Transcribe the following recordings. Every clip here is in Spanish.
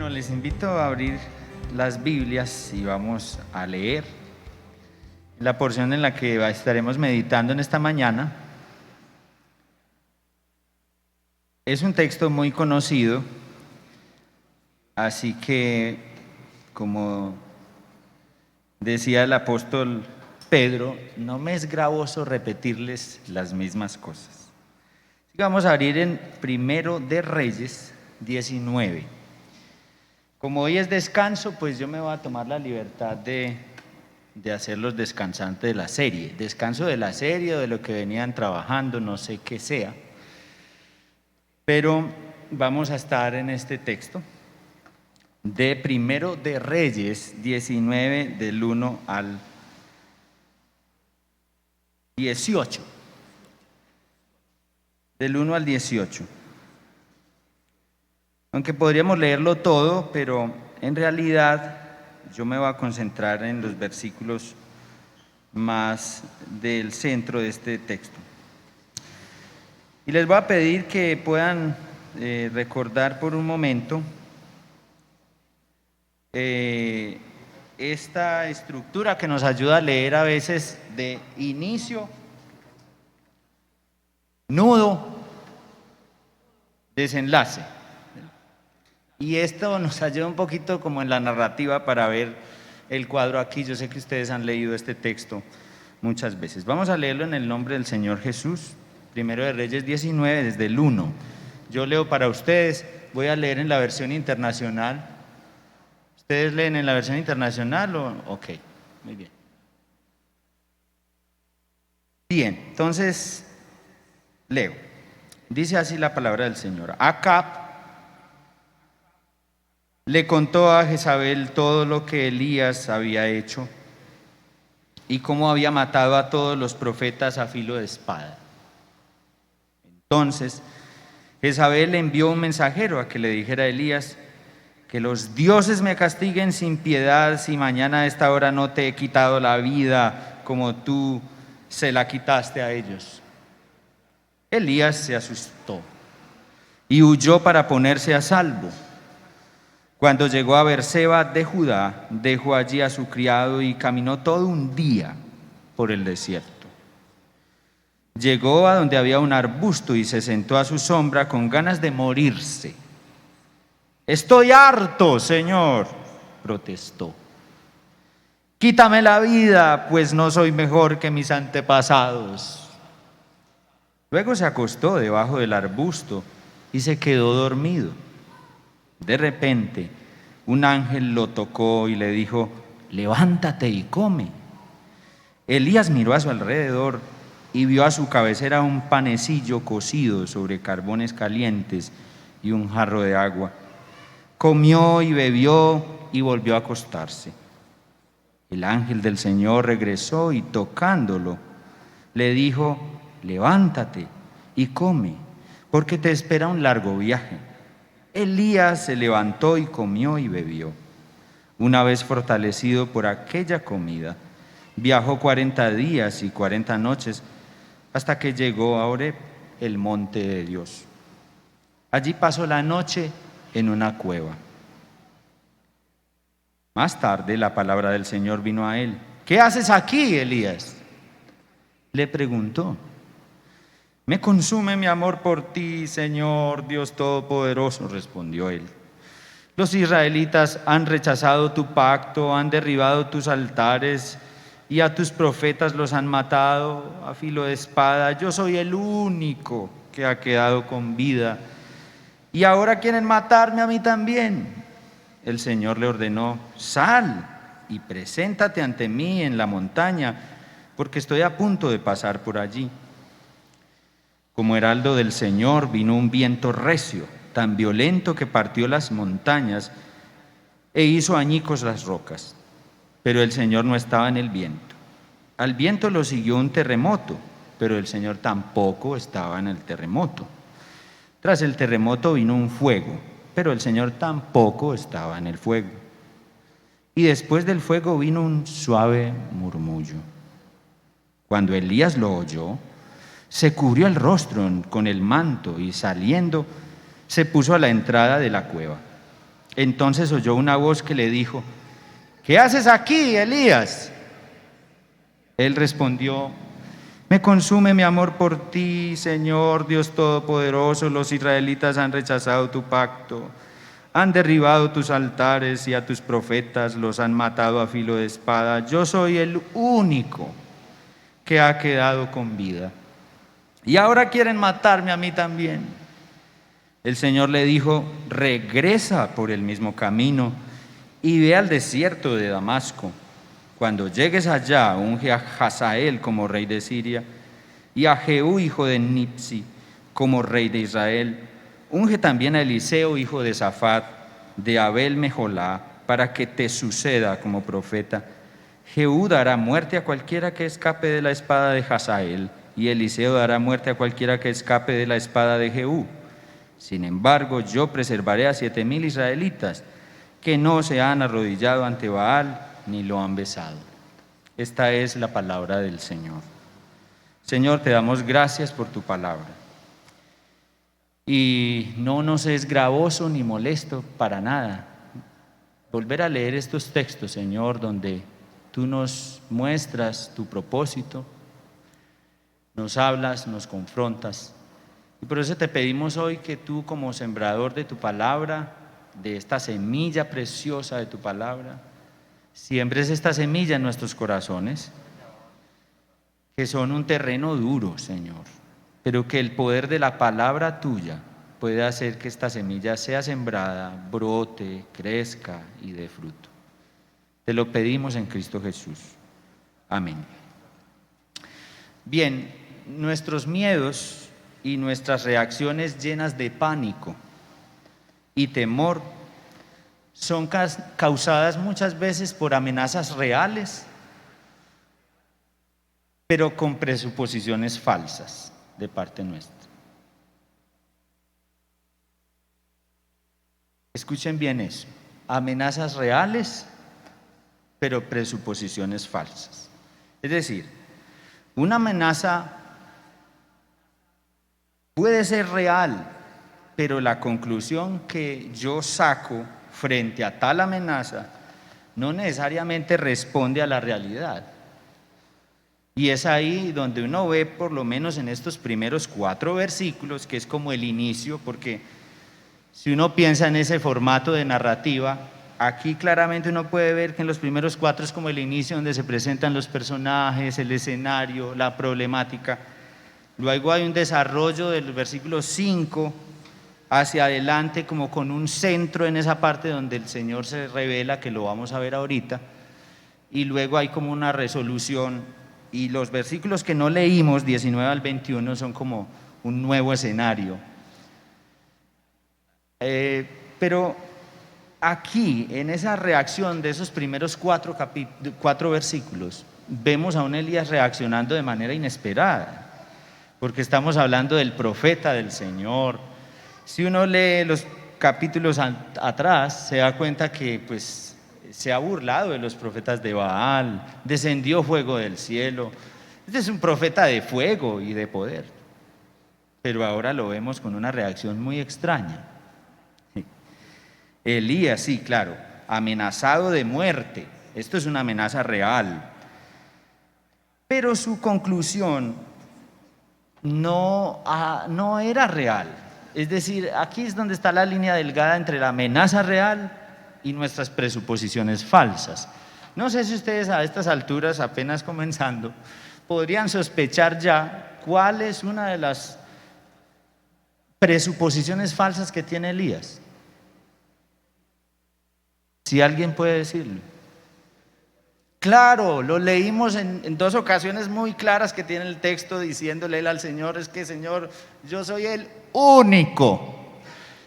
Bueno, les invito a abrir las Biblias y vamos a leer la porción en la que estaremos meditando en esta mañana. Es un texto muy conocido, así que, como decía el apóstol Pedro, no me es gravoso repetirles las mismas cosas. Así que vamos a abrir en Primero de Reyes 19. Como hoy es descanso, pues yo me voy a tomar la libertad de hacerlos descansantes de la serie. Descanso de la serie o de lo que venían trabajando, no sé qué sea. Pero vamos a estar en este texto de Primero de Reyes 19, del 1 al 18. Del 1 al 18. Aunque podríamos leerlo todo, pero en realidad yo me voy a concentrar en los versículos más del centro de este texto. Y les voy a pedir que puedan recordar por un momento esta estructura que nos ayuda a leer a veces de inicio, nudo, desenlace. Y esto nos ayuda un poquito como en la narrativa para ver el cuadro aquí. Yo sé que ustedes han leído este texto muchas veces. Vamos a leerlo en el nombre del Señor Jesús. Primero de Reyes 19, desde el 1. Yo leo para ustedes, voy a leer en la versión internacional. ¿Ustedes leen en la versión internacional o? Ok, muy bien. Bien, entonces leo. Dice así la palabra del Señor. Acab le contó a Jezabel todo lo que Elías había hecho y cómo había matado a todos los profetas a filo de espada. Entonces Jezabel le envió un mensajero a que le dijera a Elías: que los dioses me castiguen sin piedad si mañana a esta hora no te he quitado la vida como tú se la quitaste a ellos. Elías se asustó y huyó para ponerse a salvo. Cuando llegó a Beerseba de Judá, dejó allí a su criado y caminó todo un día por el desierto. Llegó a donde había un arbusto y se sentó a su sombra con ganas de morirse. «Estoy harto, Señor», protestó. «Quítame la vida, pues no soy mejor que mis antepasados». Luego se acostó debajo del arbusto y se quedó dormido. De repente, un ángel lo tocó y le dijo: «Levántate y come». Elías miró a su alrededor y vio a su cabecera un panecillo cocido sobre carbones calientes y un jarro de agua. Comió y bebió y volvió a acostarse. El ángel del Señor regresó y tocándolo, le dijo: «Levántate y come, porque te espera un largo viaje». Elías se levantó y comió y bebió. Una vez fortalecido por aquella comida, viajó 40 días y 40 noches hasta que llegó a Horeb, el monte de Dios. Allí pasó la noche en una cueva. Más tarde la palabra del Señor vino a él. «¿Qué haces aquí, Elías?», le preguntó. «Me consume mi amor por ti, Señor Dios Todopoderoso», respondió él. «Los israelitas han rechazado tu pacto, han derribado tus altares y a tus profetas los han matado a filo de espada. Yo soy el único que ha quedado con vida y ahora quieren matarme a mí también». El Señor le ordenó: «Sal y preséntate ante mí en la montaña, porque estoy a punto de pasar por allí». Como heraldo del Señor vino un viento recio, tan violento que partió las montañas e hizo añicos las rocas. Pero el Señor no estaba en el viento. Al viento lo siguió un terremoto, pero el Señor tampoco estaba en el terremoto. Tras el terremoto vino un fuego, pero el Señor tampoco estaba en el fuego. Y después del fuego vino un suave murmullo. Cuando Elías lo oyó, se cubrió el rostro con el manto y saliendo se puso a la entrada de la cueva. Entonces oyó una voz que le dijo: ¿qué haces aquí, Elías? Él respondió: me consume mi amor por ti, Señor Dios Todopoderoso. Los israelitas han rechazado tu pacto, han derribado tus altares y a tus profetas los han matado a filo de espada. Yo soy el único que ha quedado con vida, y ahora quieren matarme a mí también. El Señor le dijo: regresa por el mismo camino y ve al desierto de Damasco. Cuando llegues allá, unge a Hazael como rey de Siria y a Jehú, hijo de Nipsi, como rey de Israel. Unge también a Eliseo, hijo de Safat, de Abel Mejolá, para que te suceda como profeta. Jehú dará muerte a cualquiera que escape de la espada de Hazael, y Eliseo dará muerte a cualquiera que escape de la espada de Jehú. Sin embargo, yo preservaré a 7,000 israelitas que no se han arrodillado ante Baal ni lo han besado. Esta es la palabra del Señor. Señor, te damos gracias por tu palabra. Y no nos es gravoso ni molesto para nada volver a leer estos textos, Señor, donde tú nos muestras tu propósito, nos hablas, nos confrontas. Y por eso te pedimos hoy que tú, como sembrador de tu palabra, de esta semilla preciosa de tu palabra, siembres esta semilla en nuestros corazones, que son un terreno duro, Señor, pero que el poder de la palabra tuya puede hacer que esta semilla sea sembrada, brote, crezca y dé fruto. Te lo pedimos en Cristo Jesús. Amén. Bien, nuestros miedos y nuestras reacciones llenas de pánico y temor son causadas muchas veces por amenazas reales, pero con presuposiciones falsas de parte nuestra. Escuchen bien eso: amenazas reales, pero presuposiciones falsas. Es decir, una amenaza puede ser real, pero la conclusión que yo saco frente a tal amenaza no necesariamente responde a la realidad. Y es ahí donde uno ve, por lo menos en estos primeros 4 versículos, que es como el inicio, porque si uno piensa en ese formato de narrativa, aquí claramente uno puede ver que en los primeros 4 es como el inicio, donde se presentan los personajes, el escenario, la problemática. Luego hay un desarrollo del versículo 5 hacia adelante, como con un centro en esa parte donde el Señor se revela, que lo vamos a ver ahorita, y luego hay como una resolución, y los versículos que no leímos, 19 al 21, son como un nuevo escenario. Pero aquí, en esa reacción de esos primeros 4 versículos, vemos a un Elías reaccionando de manera inesperada, porque estamos hablando del profeta del Señor. Si uno lee los capítulos atrás, se da cuenta que pues se ha burlado de los profetas de Baal, descendió fuego del cielo. Este es un profeta de fuego y de poder, pero ahora lo vemos con una reacción muy extraña. Elías, sí, claro, amenazado de muerte. Esto es una amenaza real, pero su conclusión no era real. Es decir, aquí es donde está la línea delgada entre la amenaza real y nuestras presuposiciones falsas. No sé si ustedes a estas alturas, apenas comenzando, podrían sospechar ya cuál es una de las presuposiciones falsas que tiene Elías. Si alguien puede decirlo. Claro, lo leímos en 2 ocasiones muy claras que tiene el texto, diciéndole él al Señor: es que, Señor, yo soy el único.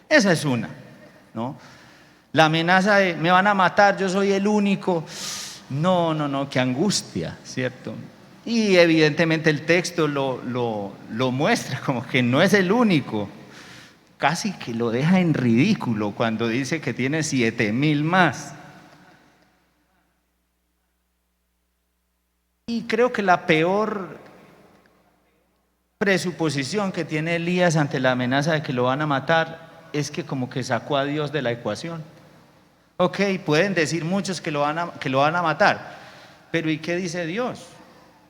Esa es una, ¿no? La amenaza de me van a matar, yo soy el único. No, qué angustia, ¿cierto? Y evidentemente el texto lo muestra como que no es el único. Casi que lo deja en ridículo cuando dice que tiene 7,000 más. Y creo que la peor presuposición que tiene Elías ante la amenaza de que lo van a matar es que como que sacó a Dios de la ecuación. Ok, pueden decir muchos que lo van a matar, pero ¿y qué dice Dios?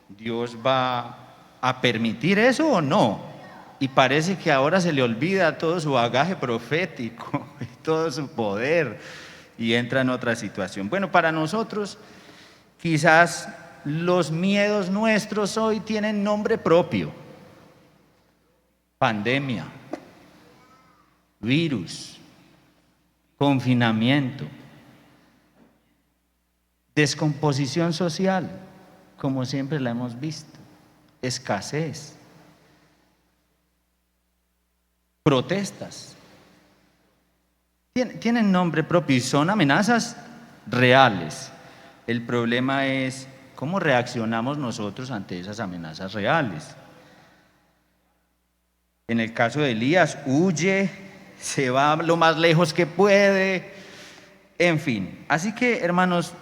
¿Dios va a permitir eso o no? Y parece que ahora se le olvida todo su bagaje profético y todo su poder y entra en otra situación. Bueno, para nosotros quizás los miedos nuestros hoy tienen nombre propio: pandemia, virus, confinamiento, descomposición social, como siempre la hemos visto, escasez, protestas. Tienen nombre propio y son amenazas reales. El problema es cómo reaccionamos nosotros ante esas amenazas reales. En el caso de Elías, huye, se va lo más lejos que puede, en fin. Así que, hermanos,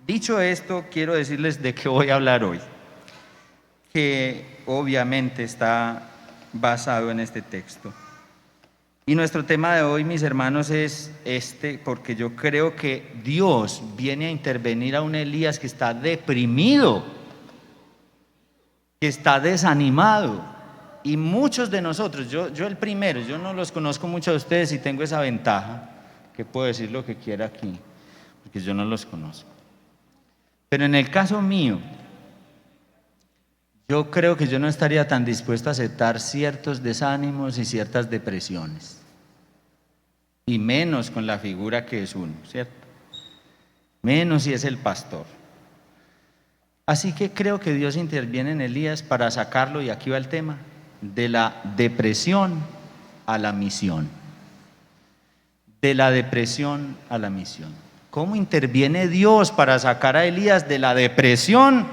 dicho esto, quiero decirles de qué voy a hablar hoy, que obviamente está basado en este texto. Y nuestro tema de hoy, mis hermanos, es porque yo creo que Dios viene a intervenir a un Elías que está deprimido, que está desanimado. Y muchos de nosotros, yo el primero, yo no los conozco mucho a ustedes y tengo esa ventaja, que puedo decir lo que quiera aquí, porque yo no los conozco. Pero en el caso mío, yo creo que yo no estaría tan dispuesto a aceptar ciertos desánimos y ciertas depresiones, y menos con la figura que es uno, ¿cierto? Menos si es el pastor. Así que creo que Dios interviene en Elías para sacarlo, y aquí va el tema, de la depresión a la misión. De la depresión a la misión. ¿Cómo interviene Dios para sacar a Elías de la depresión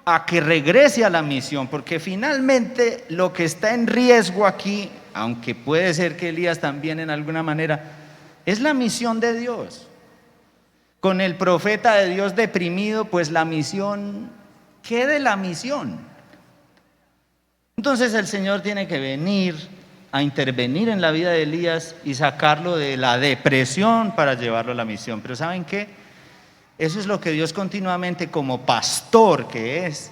a que regrese a la misión? Porque finalmente lo que está en riesgo aquí, aunque puede ser que Elías también en alguna manera, es la misión de Dios. Con el profeta de Dios deprimido, pues la misión, ¿qué de la misión? Entonces el Señor tiene que venir a intervenir en la vida de Elías y sacarlo de la depresión para llevarlo a la misión. Pero ¿saben qué? Eso es lo que Dios continuamente, como pastor que es,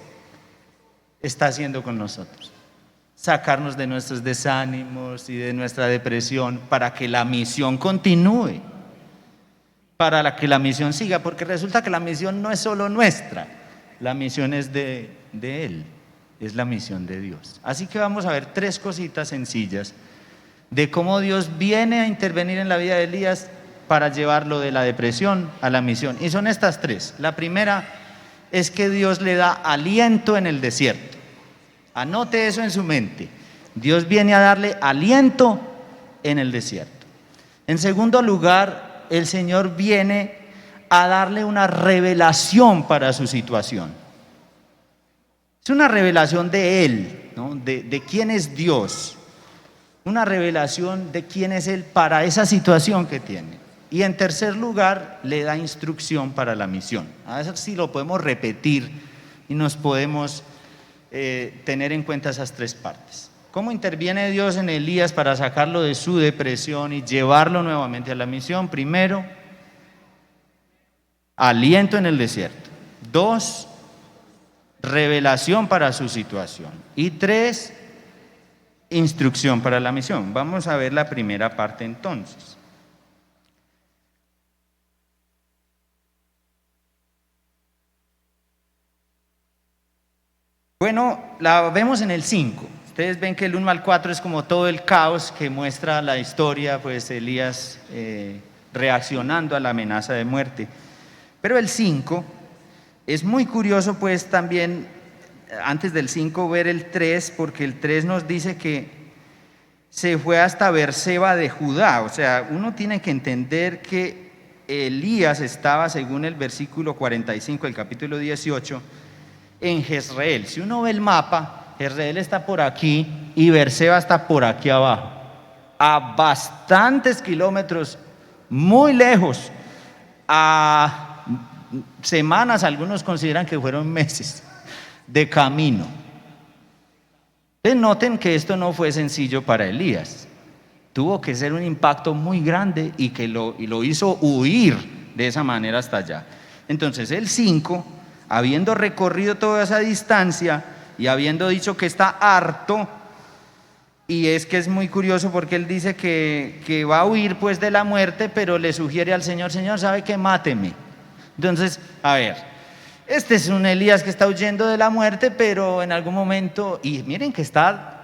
está haciendo con nosotros. Sacarnos de nuestros desánimos y de nuestra depresión para que la misión continúe, para que la misión siga, porque resulta que la misión no es solo nuestra, la misión es de Él, es la misión de Dios. Así que vamos a ver tres cositas sencillas de cómo Dios viene a intervenir en la vida de Elías para llevarlo de la depresión a la misión. Y son estas tres. La primera es que Dios le da aliento en el desierto. Anote eso en su mente. Dios viene a darle aliento en el desierto. En segundo lugar, el Señor viene a darle una revelación para su situación. Es una revelación de Él, ¿no? de quién es Dios. Una revelación de quién es Él para esa situación que tiene. Y en tercer lugar, le da instrucción para la misión. A ver si lo podemos repetir y nos podemos tener en cuenta esas tres partes. ¿Cómo interviene Dios en Elías para sacarlo de su depresión y llevarlo nuevamente a la misión? Primero, aliento en el desierto. 2, revelación para su situación. Y 3, instrucción para la misión. Vamos a ver la primera parte entonces. Bueno, la vemos en el 5. Ustedes ven que el 1 al 4 es como todo el caos que muestra la historia, pues Elías reaccionando a la amenaza de muerte. Pero el 5 es muy curioso, pues también, antes del 5 ver el 3, porque el 3 nos dice que se fue hasta Beerseba de Judá. O sea, uno tiene que entender que Elías estaba, según el versículo 45 del capítulo 18, en Jezreel. Si uno ve el mapa, Jezreel está por aquí y Beerseba está por aquí abajo, a bastantes kilómetros, muy lejos, a semanas, algunos consideran que fueron meses de camino. Entonces noten que esto no fue sencillo para Elías. Tuvo que ser un impacto muy grande y lo hizo huir de esa manera hasta allá. Entonces el 5, habiendo recorrido toda esa distancia y habiendo dicho que está harto, y es que es muy curioso porque él dice que va a huir pues de la muerte, pero le sugiere al Señor: Señor, ¿sabe qué? Máteme. Entonces, a ver, este es un Elías que está huyendo de la muerte, pero en algún momento, y miren que está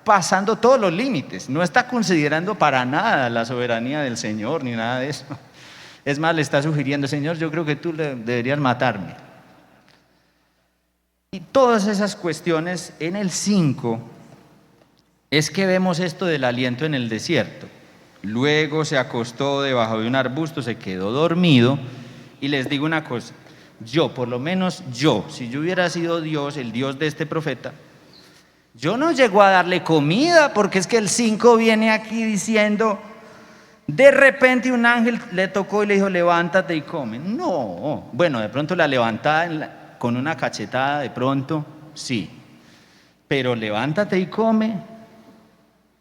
pasando todos los límites, no está considerando para nada la soberanía del Señor ni nada de eso. Es más, le está sugiriendo: Señor, yo creo que tú deberías matarme. Y todas esas cuestiones en el 5 es que vemos esto del aliento en el desierto. Luego se acostó debajo de un arbusto, se quedó dormido. Y les digo una cosa, por lo menos yo, si yo hubiera sido Dios, el Dios de este profeta, yo no llego a darle comida, porque es que el 5 viene aquí diciendo: de repente un ángel le tocó y le dijo: levántate y come. No, bueno, de pronto la levantada con una cachetada, de pronto, sí, pero levántate y come,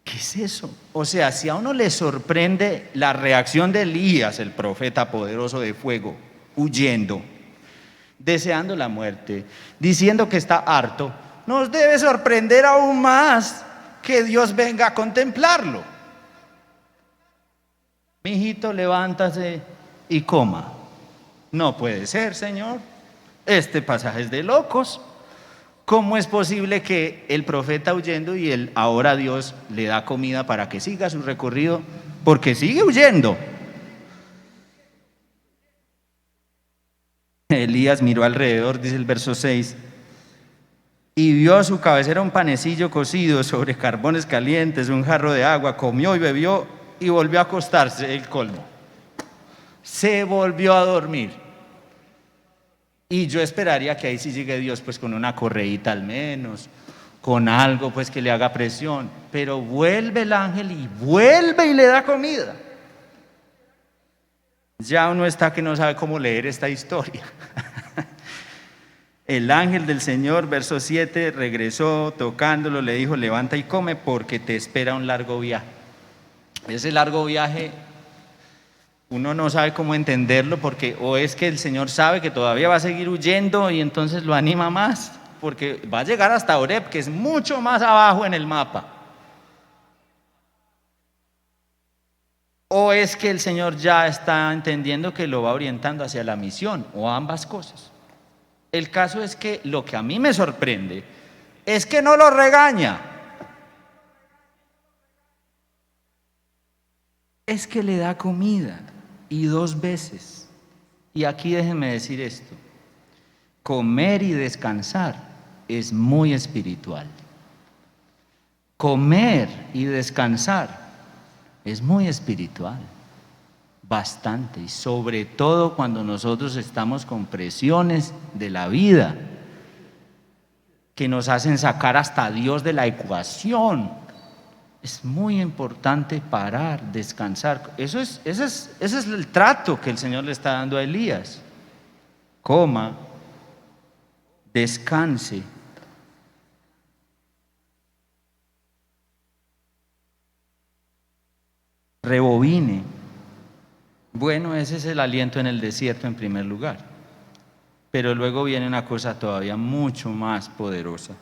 ¿qué es eso? O sea, si a uno le sorprende la reacción de Elías, el profeta poderoso de fuego, huyendo, deseando la muerte, diciendo que está harto, nos debe sorprender aún más que Dios venga a contemplarlo. Mijito, levántate y coma. No puede ser, Señor. Este pasaje es de locos. ¿Cómo es posible que el profeta huyendo y ahora Dios le da comida para que siga su recorrido? Porque sigue huyendo. Elías miró alrededor, dice el verso 6, y vio a su cabecera un panecillo cocido sobre carbones calientes, un jarro de agua, comió y bebió y volvió a acostarse, el colmo. Se volvió a dormir. Y yo esperaría que ahí sí llegue Dios pues con una correíta al menos, con algo pues que le haga presión. Pero vuelve el ángel y vuelve y le da comida. Ya uno está que no sabe cómo leer esta historia. El ángel del Señor, verso 7, regresó tocándolo, le dijo: levanta y come porque te espera un largo viaje. Ese largo viaje uno no sabe cómo entenderlo, porque o es que el Señor sabe que todavía va a seguir huyendo y entonces lo anima más, porque va a llegar hasta Oreb, que es mucho más abajo en el mapa. O es que el Señor ya está entendiendo que lo va orientando hacia la misión, o ambas cosas. El caso es que lo que a mí me sorprende es que no lo regaña, es que le da comida, y 2 veces. Y aquí déjenme decir esto: comer y descansar es muy espiritual. Comer y descansar es muy espiritual, bastante, y sobre todo cuando nosotros estamos con presiones de la vida que nos hacen sacar hasta a Dios de la ecuación. Es muy importante parar, descansar. Ese es el trato que el Señor le está dando a Elías. Coma, descanse. Rebobine. Bueno, ese es el aliento en el desierto en primer lugar. Pero luego viene una cosa todavía mucho más poderosa,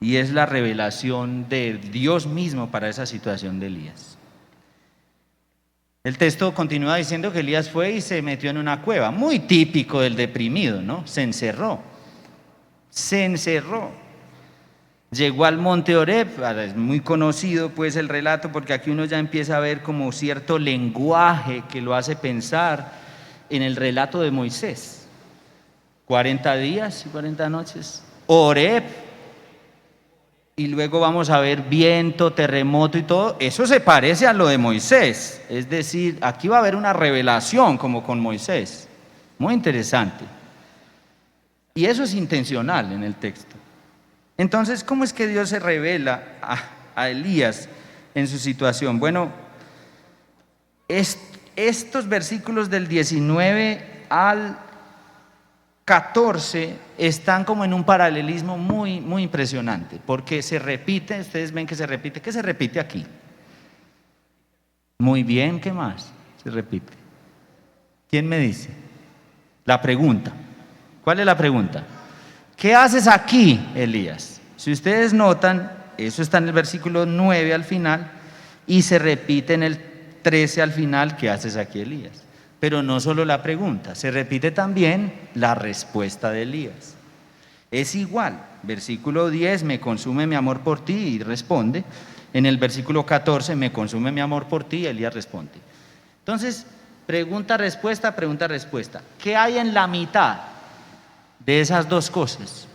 y es la revelación de Dios mismo para esa situación de Elías. El texto continúa diciendo que Elías fue y se metió en una cueva, muy típico del deprimido, ¿no? Se encerró. Llegó al monte Oreb. Es muy conocido pues el relato, porque aquí uno ya empieza a ver como cierto lenguaje que lo hace pensar en el relato de Moisés. 40 días y 40 noches. Oreb. Y luego vamos a ver viento, terremoto y todo. Eso se parece a lo de Moisés. Es decir, aquí va a haber una revelación como con Moisés. Muy interesante. Y eso es intencional en el texto. Entonces, ¿cómo es que Dios se revela a Elías en su situación? Bueno, estos versículos del 19 al 14 están como en un paralelismo muy, muy impresionante, porque se repite, ustedes ven que se repite. ¿Qué se repite aquí? Muy bien, ¿qué más se repite? ¿Quién me dice? La pregunta. ¿Cuál es la pregunta? ¿Qué haces aquí, Elías? Si ustedes notan, eso está en el versículo 9 al final y se repite en el 13 al final. ¿Qué haces aquí, Elías? Pero no solo la pregunta, se repite también la respuesta de Elías. Es igual, versículo 10, me consume mi amor por ti, y responde. En el versículo 14, me consume mi amor por ti, y Elías responde. Entonces, pregunta, respuesta, pregunta, respuesta. ¿Qué hay en la mitad de esas dos cosas?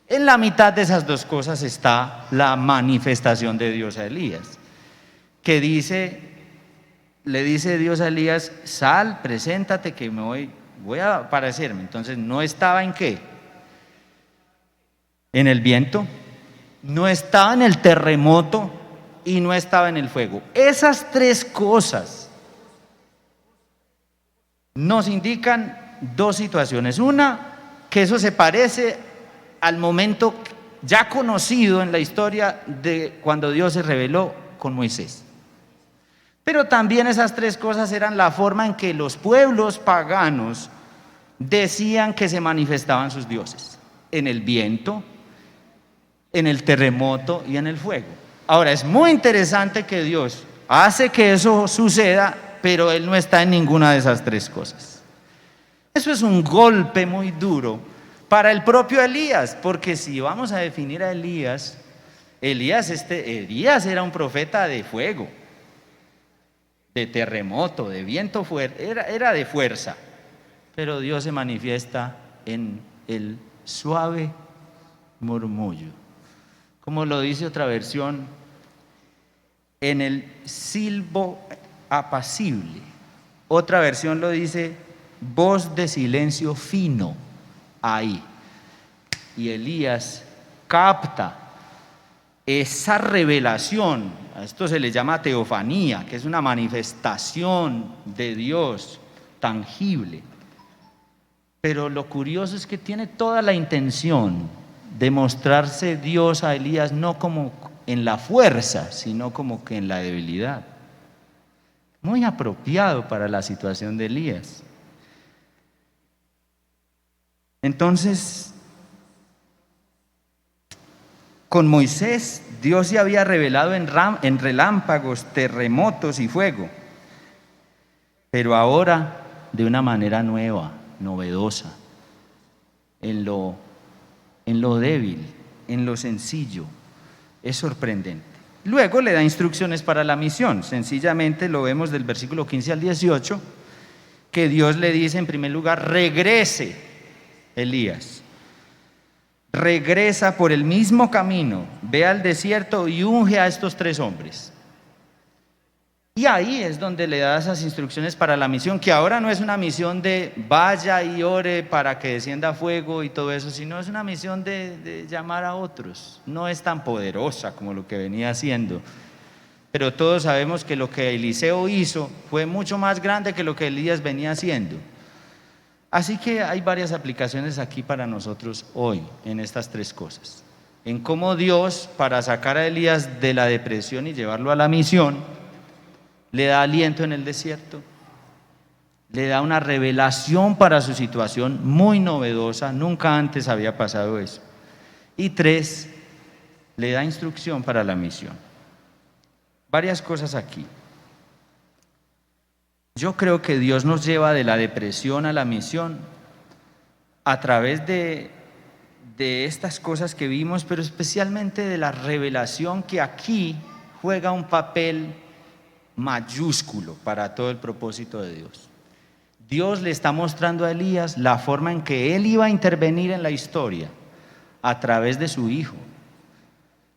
En la mitad de esas dos cosas está la manifestación de Dios a Elías, que le dice Dios a Elías: sal, preséntate que voy a aparecerme. Entonces, no estaba en qué, en el viento, no estaba en el terremoto y no estaba en el fuego. Esas tres cosas nos indican dos situaciones. Una, que eso se parece al momento ya conocido en la historia de cuando Dios se reveló con Moisés. Pero también esas tres cosas eran la forma en que los pueblos paganos decían que se manifestaban sus dioses: en el viento, en el terremoto y en el fuego. Ahora, es muy interesante que Dios hace que eso suceda, pero Él no está en ninguna de esas tres cosas. Eso es un golpe muy duro para el propio Elías, porque si vamos a definir a Elías, Elías era un profeta de fuego, de terremoto, de viento fuerte, era de fuerza, pero Dios se manifiesta en el suave murmullo, como lo dice otra versión, en el silbo apacible. Otra versión lo dice: voz de silencio fino. Ahí. Y Elías capta esa revelación. A esto se le llama teofanía, que es una manifestación de Dios tangible. Pero lo curioso es que tiene toda la intención de mostrarse Dios a Elías no como en la fuerza, sino como que en la debilidad. Muy apropiado para la situación de Elías. Entonces, con Moisés, Dios se había revelado en relámpagos, terremotos y fuego, pero ahora de una manera nueva, novedosa, en lo débil, en lo sencillo. Es sorprendente. Luego le da instrucciones para la misión. Sencillamente lo vemos del versículo 15 al 18, que Dios le dice en primer lugar: regrese, Elías. Regresa por el mismo camino, ve al desierto y unge a estos tres hombres. Y ahí es donde le da esas instrucciones para la misión, que ahora no es una misión de vaya y ore para que descienda fuego y todo eso, sino es una misión de llamar a otros. No es tan poderosa como lo que venía haciendo, pero todos sabemos que lo que Eliseo hizo fue mucho más grande que lo que Elías venía haciendo. Así que hay varias aplicaciones aquí para nosotros hoy en estas tres cosas: en cómo Dios, para sacar a Elías de la depresión y llevarlo a la misión, le da aliento en el desierto, le da una revelación para su situación muy novedosa, nunca antes había pasado eso. Y tres, le da instrucción para la misión. Varias cosas aquí. Yo creo que Dios nos lleva de la depresión a la misión a través de estas cosas que vimos, pero especialmente de la revelación que aquí juega un papel mayúsculo para todo el propósito de Dios. Dios le está mostrando a Elías la forma en que él iba a intervenir en la historia a través de su hijo,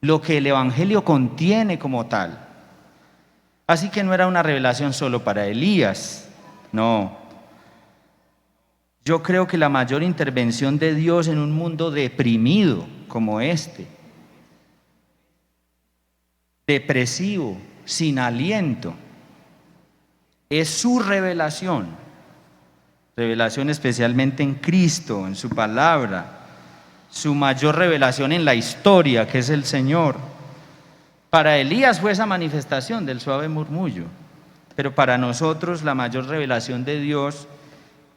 lo que el evangelio contiene como tal. Así que no era una revelación solo para Elías, no. Yo creo que la mayor intervención de Dios en un mundo deprimido como este, depresivo, sin aliento, es su revelación Revelación especialmente en Cristo, en su palabra. Su mayor revelación en la historia, que es el Señor. Para Elías fue esa manifestación del suave murmullo, pero para nosotros la mayor revelación de Dios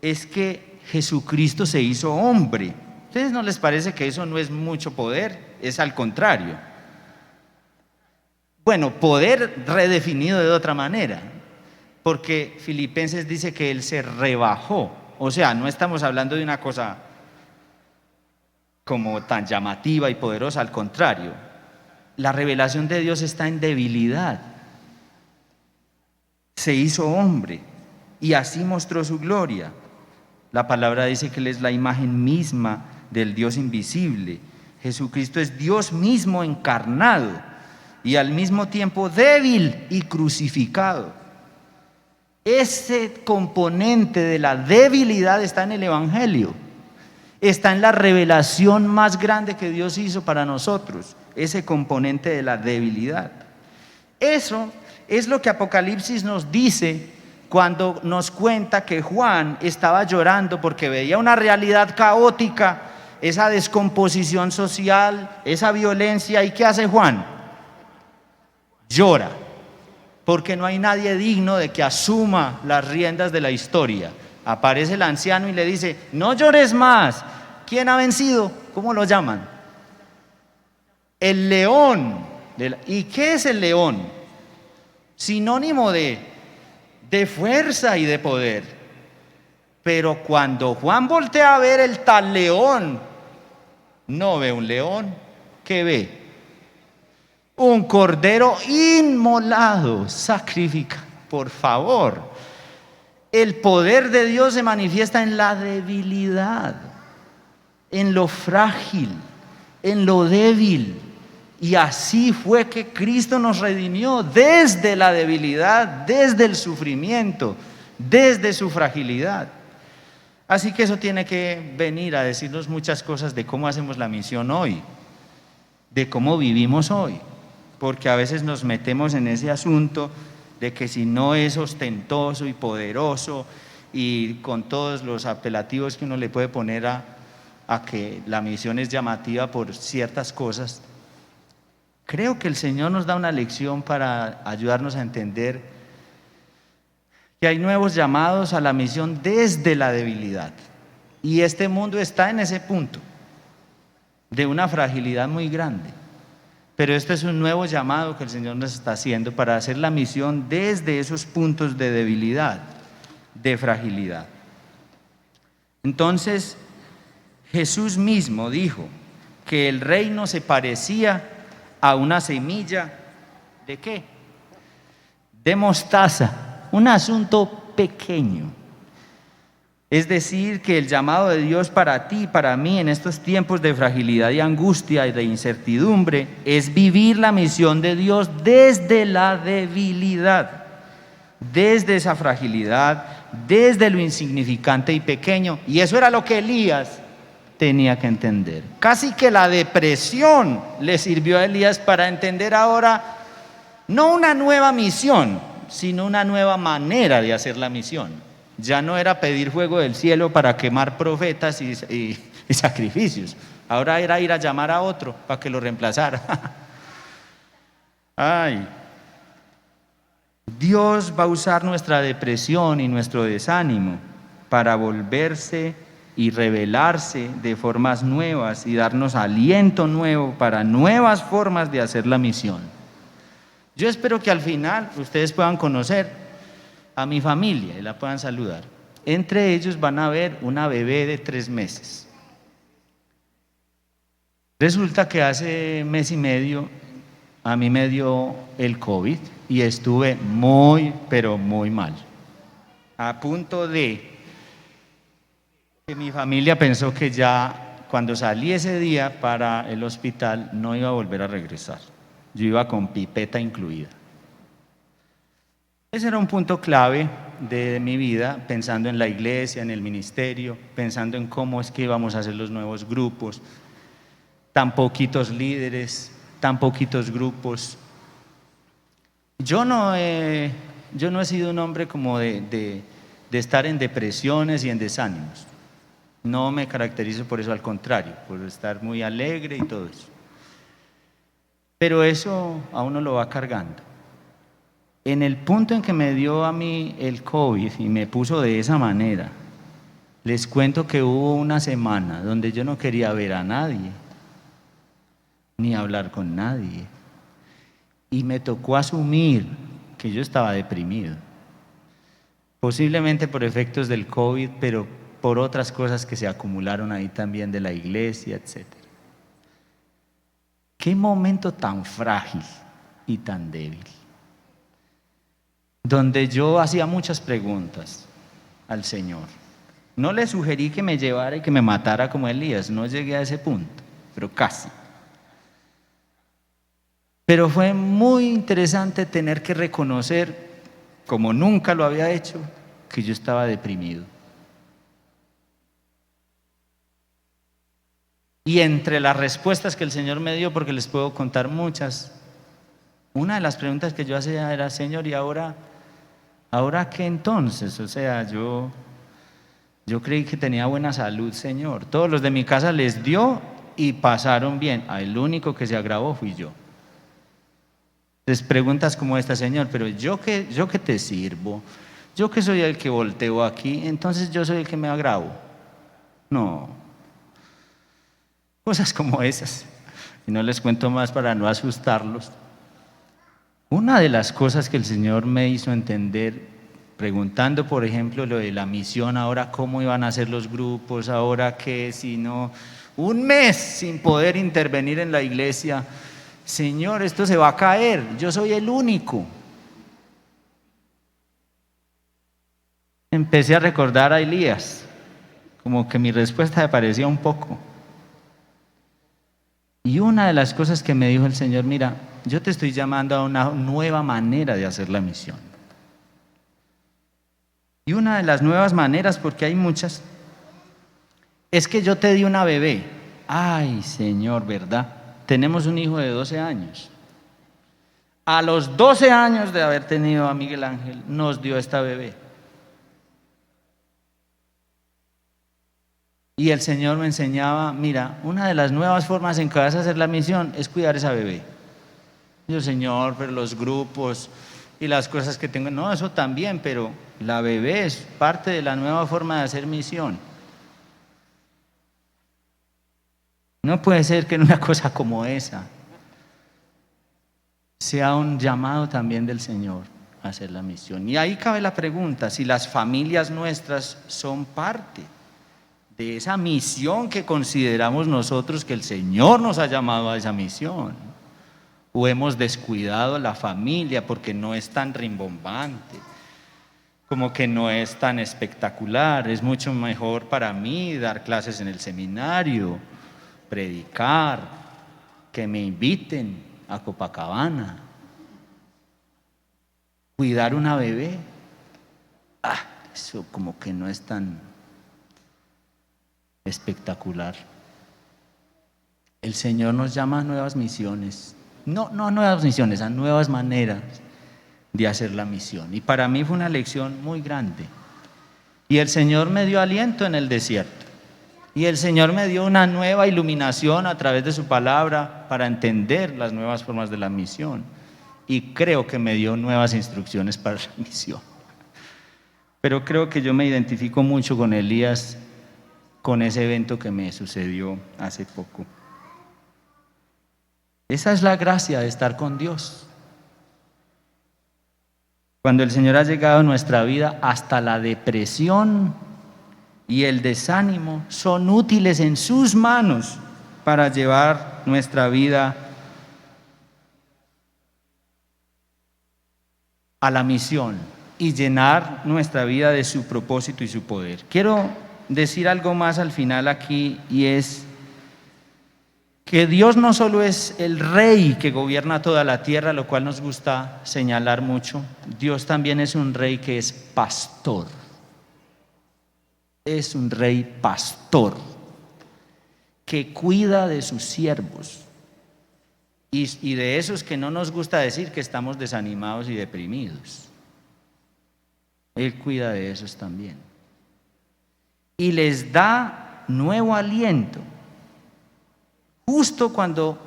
es que Jesucristo se hizo hombre. ¿A ustedes no les parece que eso no es mucho poder? Es al contrario. Bueno, poder redefinido de otra manera, porque Filipenses dice que Él se rebajó. O sea, no estamos hablando de una cosa como tan llamativa y poderosa, al contrario. La revelación de Dios está en debilidad. Se hizo hombre y así mostró su gloria. La palabra dice que Él es la imagen misma del Dios invisible. Jesucristo es Dios mismo encarnado y al mismo tiempo débil y crucificado. Ese componente de la debilidad está en el Evangelio. Está en la revelación más grande que Dios hizo para nosotros, ese componente de la debilidad. Eso es lo que Apocalipsis nos dice cuando nos cuenta que Juan estaba llorando porque veía una realidad caótica, esa descomposición social, esa violencia. ¿Y qué hace Juan? Llora, porque no hay nadie digno de que asuma las riendas de la historia. Aparece el anciano y le dice: no llores más. ¿Quién ha vencido? ¿Cómo lo llaman? El león. ¿Y qué es el león? Sinónimo de fuerza y de poder. Pero cuando Juan voltea a ver el tal león, no ve un león. ¿Qué ve? Un cordero inmolado, sacrificado. Por favor. El poder de Dios se manifiesta en la debilidad, en lo frágil, en lo débil. Y así fue que Cristo nos redimió, desde la debilidad, desde el sufrimiento, desde su fragilidad. Así que eso tiene que venir a decirnos muchas cosas de cómo hacemos la misión hoy, de cómo vivimos hoy, porque a veces nos metemos en ese asunto de que si no es ostentoso y poderoso y con todos los apelativos que uno le puede poner a que la misión es llamativa por ciertas cosas. Creo que el Señor nos da una lección para ayudarnos a entender que hay nuevos llamados a la misión desde la debilidad. Y este mundo está en ese punto de una fragilidad muy grande. Pero este es un nuevo llamado que el Señor nos está haciendo para hacer la misión desde esos puntos de debilidad, de fragilidad. Entonces, Jesús mismo dijo que el reino se parecía a una semilla ¿de qué? De mostaza, un asunto pequeño. Es decir, que el llamado de Dios para ti y para mí en estos tiempos de fragilidad y angustia y de incertidumbre es vivir la misión de Dios desde la debilidad, desde esa fragilidad, desde lo insignificante y pequeño. Y eso era lo que Elías tenía que entender. Casi que la depresión le sirvió a Elías para entender ahora no una nueva misión, sino una nueva manera de hacer la misión. Ya no era pedir fuego del cielo para quemar profetas y sacrificios. Ahora era ir a llamar a otro para que lo reemplazara. Ay, Dios va a usar nuestra depresión y nuestro desánimo para volverse y revelarse de formas nuevas y darnos aliento nuevo para nuevas formas de hacer la misión. Yo espero que al final ustedes puedan conocer a mi familia y la puedan saludar. Entre ellos van a ver una bebé de 3 meses. Resulta que hace mes y medio a mí me dio el COVID y estuve muy, pero muy mal. A punto de que mi familia pensó que ya cuando salí ese día para el hospital no iba a volver a regresar. Yo iba con pipeta incluida. Ese era un punto clave de mi vida, pensando en la iglesia, en el ministerio, pensando en cómo es que íbamos a hacer los nuevos grupos, tan poquitos líderes, tan poquitos grupos. Yo no he sido un hombre como de de estar en depresiones y en desánimos. No me caracterizo por eso, al contrario, por estar muy alegre y todo eso. Pero eso a uno lo va cargando. En el punto en que me dio a mí el COVID y me puso de esa manera, les cuento que hubo una semana donde yo no quería ver a nadie, ni hablar con nadie. Y me tocó asumir que yo estaba deprimido. Posiblemente por efectos del COVID, pero por otras cosas que se acumularon ahí también de la iglesia, etc. Qué momento tan frágil y tan débil, donde yo hacía muchas preguntas al Señor. No le sugerí que me llevara y que me matara como Elías, no llegué a ese punto, pero casi. Pero fue muy interesante tener que reconocer, como nunca lo había hecho, que yo estaba deprimido. Y entre las respuestas que el Señor me dio, porque les puedo contar muchas, una de las preguntas que yo hacía era: Señor, ¿y ahora qué entonces? O sea, yo creí que tenía buena salud, Señor. Todos los de mi casa les dio y pasaron bien. El único que se agravó fui yo. Les preguntas como esta: Señor, pero yo que te sirvo, yo que soy el que volteo aquí, entonces yo soy el que me agravo. No, cosas como esas. Y no les cuento más para no asustarlos. Una de las cosas que el Señor me hizo entender, preguntando por ejemplo lo de la misión, ahora cómo iban a ser los grupos, ahora qué, si no, un mes sin poder intervenir en la iglesia. Señor, esto se va a caer, yo soy el único. Empecé a recordar a Elías, como que mi respuesta me parecía un poco. Y una de las cosas que me dijo el Señor: mira, yo te estoy llamando a una nueva manera de hacer la misión. Y una de las nuevas maneras, porque hay muchas, es que yo te di una bebé. Ay, Señor, ¿verdad? Tenemos un hijo de 12 años. A los 12 años de haber tenido a Miguel Ángel, nos dio esta bebé. Y el Señor me enseñaba: mira, una de las nuevas formas en que vas a hacer la misión es cuidar esa bebé. Yo: Señor, pero los grupos y las cosas que tengo, no, eso también, pero la bebé es parte de la nueva forma de hacer misión. No puede ser que en una cosa como esa sea un llamado también del Señor a hacer la misión. Y ahí cabe la pregunta: si las familias nuestras son parte de esa misión que consideramos nosotros que el Señor nos ha llamado a esa misión, o hemos descuidado la familia porque no es tan rimbombante, como que no es tan espectacular. Es mucho mejor para mí dar clases en el seminario, predicar, que me inviten a Copacabana, cuidar una bebé. Eso como que no es tan espectacular. El Señor nos llama a nuevas misiones, no a nuevas misiones, a nuevas maneras de hacer la misión. Y para mí fue una lección muy grande. Y el Señor me dio aliento en el desierto. Y el Señor me dio una nueva iluminación a través de su palabra para entender las nuevas formas de la misión. Y creo que me dio nuevas instrucciones para la misión. Pero creo que yo me identifico mucho con Elías, con ese evento que me sucedió hace poco. Esa es la gracia de estar con Dios. Cuando el Señor ha llegado a nuestra vida, hasta la depresión y el desánimo son útiles en sus manos para llevar nuestra vida a la misión y llenar nuestra vida de su propósito y su poder. Quiero decir algo más al final aquí, y es que Dios no solo es el rey que gobierna toda la tierra, lo cual nos gusta señalar mucho. Dios también es un rey que es pastor. Es un rey pastor que cuida de sus siervos, y de esos que no nos gusta decir que estamos desanimados y deprimidos. Él cuida de esos también. Y les da nuevo aliento, justo cuando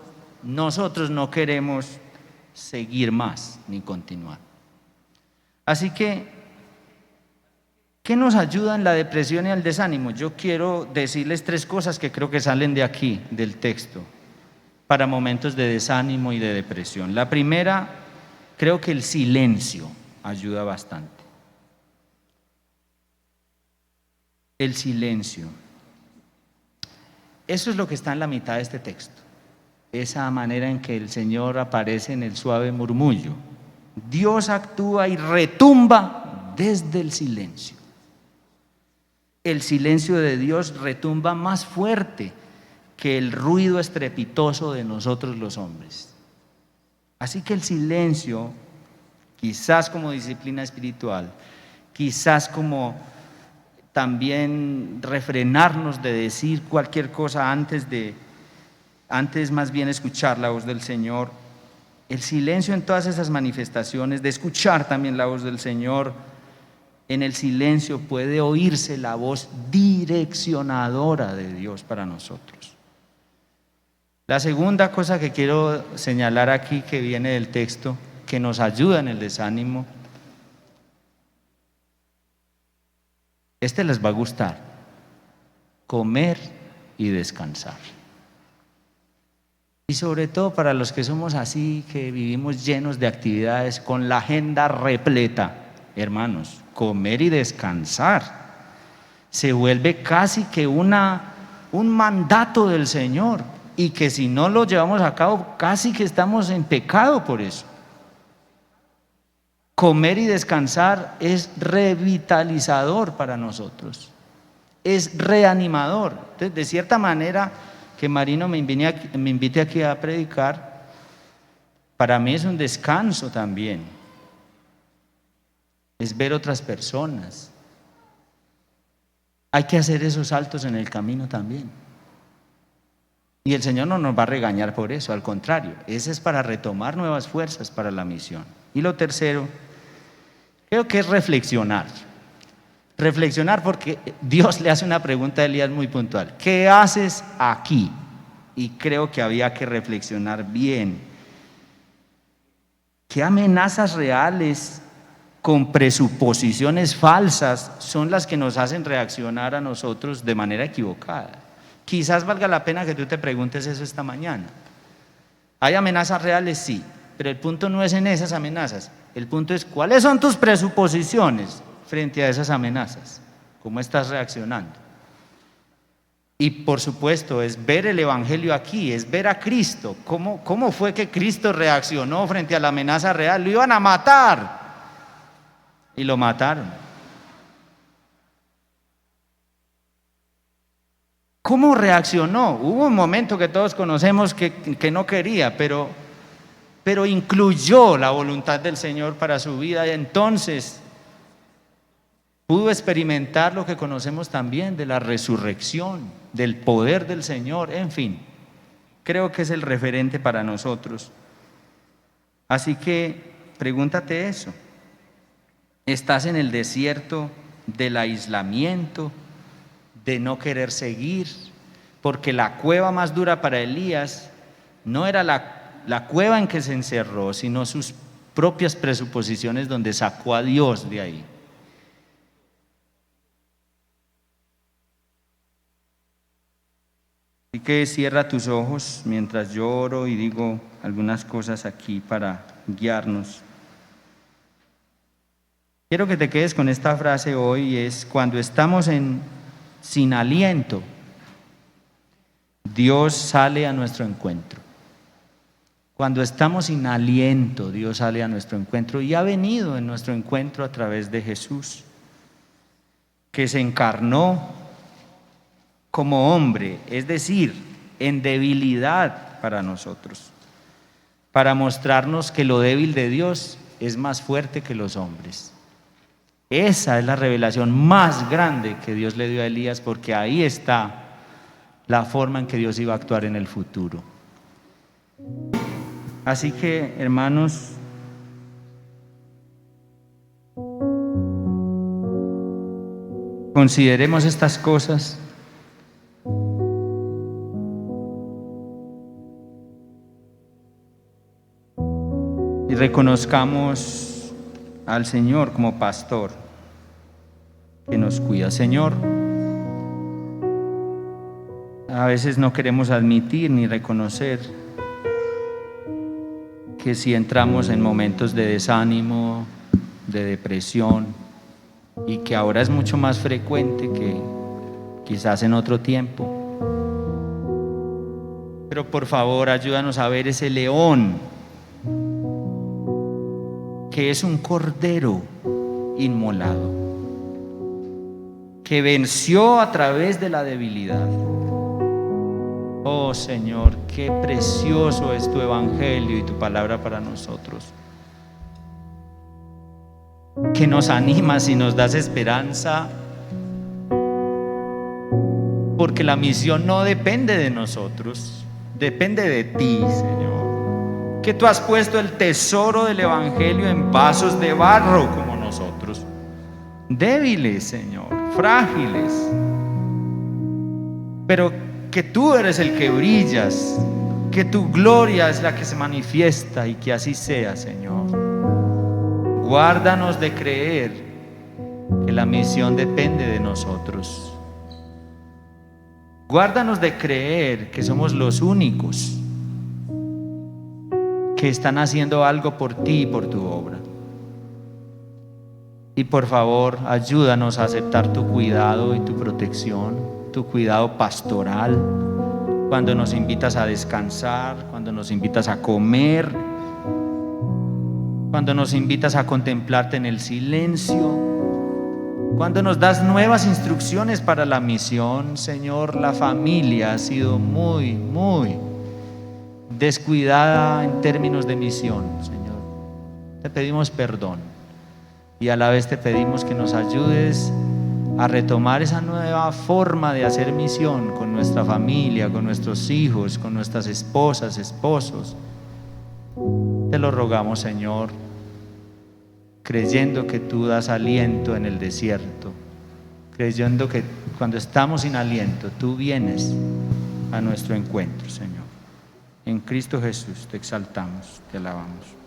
nosotros no queremos seguir más ni continuar. Así que, ¿qué nos ayuda en la depresión y el desánimo? Yo quiero decirles 3 cosas que creo que salen de aquí, del texto, para momentos de desánimo y de depresión. La primera, creo que el silencio ayuda bastante. El silencio. Eso es lo que está en la mitad de este texto. Esa manera en que el Señor aparece en el suave murmullo. Dios actúa y retumba desde el silencio. El silencio de Dios retumba más fuerte que el ruido estrepitoso de nosotros los hombres. Así que el silencio, quizás como disciplina espiritual, quizás como también refrenarnos de decir cualquier cosa antes más bien escuchar la voz del Señor. El silencio en todas esas manifestaciones, de escuchar también la voz del Señor, en el silencio puede oírse la voz direccionadora de Dios para nosotros. La segunda cosa que quiero señalar aquí, que viene del texto, que nos ayuda en el desánimo, les va a gustar: comer y descansar. Y sobre todo para los que somos así, que vivimos llenos de actividades, con la agenda repleta, hermanos, comer y descansar se vuelve casi que un mandato del Señor, y que si no lo llevamos a cabo, casi que estamos en pecado por eso. Comer y descansar es revitalizador para nosotros, es reanimador. Entonces, de cierta manera, que Marino me invite aquí a predicar, para mí es un descanso también. Es ver otras personas. Hay que hacer esos saltos en el camino también. Y el Señor no nos va a regañar por eso, al contrario, ese es para retomar nuevas fuerzas para la misión. Y lo tercero, creo que es reflexionar. Reflexionar, porque Dios le hace una pregunta a Elías muy puntual: ¿qué haces aquí? Y creo que había que reflexionar bien. ¿Qué amenazas reales con presuposiciones falsas son las que nos hacen reaccionar a nosotros de manera equivocada? Quizás valga la pena que tú te preguntes eso esta mañana. ¿Hay amenazas reales? Sí, pero el punto no es en esas amenazas. El punto es: ¿cuáles son tus presuposiciones frente a esas amenazas? ¿Cómo estás reaccionando? Y por supuesto es ver el Evangelio aquí, es ver a Cristo. ¿Cómo fue que Cristo reaccionó frente a la amenaza real? Lo iban a matar y lo mataron. ¿Cómo reaccionó? Hubo un momento que todos conocemos que no quería, pero incluyó la voluntad del Señor para su vida, y entonces pudo experimentar lo que conocemos también de la resurrección, del poder del Señor. En fin, creo que es el referente para nosotros. Así que pregúntate eso: ¿estás en el desierto del aislamiento, de no querer seguir? Porque la cueva más dura para Elías no era la cueva en que se encerró, sino sus propias presuposiciones, donde sacó a Dios de ahí. Así que cierra tus ojos mientras yo oro y digo algunas cosas aquí para guiarnos. Quiero que te quedes con esta frase hoy: es cuando estamos sin aliento, Dios sale a nuestro encuentro. Cuando estamos sin aliento, Dios sale a nuestro encuentro, y ha venido en nuestro encuentro a través de Jesús, que se encarnó como hombre, es decir, en debilidad para nosotros, para mostrarnos que lo débil de Dios es más fuerte que los hombres. Esa es la revelación más grande que Dios le dio a Elías, porque ahí está la forma en que Dios iba a actuar en el futuro. Así que, hermanos, Consideremos estas cosas y reconozcamos al Señor como pastor que nos cuida. Señor, a veces no queremos admitir ni reconocer que si entramos en momentos de desánimo, de depresión, y que ahora es mucho más frecuente que quizás en otro tiempo. Pero por favor, ayúdanos a ver ese león que es un cordero inmolado, que venció a través de la debilidad. Oh Señor, qué precioso es tu evangelio y tu palabra para nosotros, que nos animas y nos das esperanza, porque la misión no depende de nosotros, depende de ti, Señor, que tú has puesto el tesoro del evangelio en vasos de barro como nosotros, débiles, Señor, frágiles, pero que tú eres el que brillas, que tu gloria es la que se manifiesta, y que así sea, Señor. Guárdanos de creer que la misión depende de nosotros. Guárdanos de creer que somos los únicos que están haciendo algo por ti y por tu obra. Y por favor, ayúdanos a aceptar tu cuidado y tu protección, tu cuidado pastoral, cuando nos invitas a descansar, cuando nos invitas a comer, cuando nos invitas a contemplarte en el silencio, cuando nos das nuevas instrucciones para la misión. Señor, la familia ha sido muy descuidada en términos de misión, Señor. Te pedimos perdón y a la vez te pedimos que nos ayudes a retomar esa nueva forma de hacer misión con nuestra familia, con nuestros hijos, con nuestras esposas, esposos. Te lo rogamos, Señor, creyendo que tú das aliento en el desierto, creyendo que cuando estamos sin aliento, tú vienes a nuestro encuentro, Señor. En Cristo Jesús te exaltamos, te alabamos.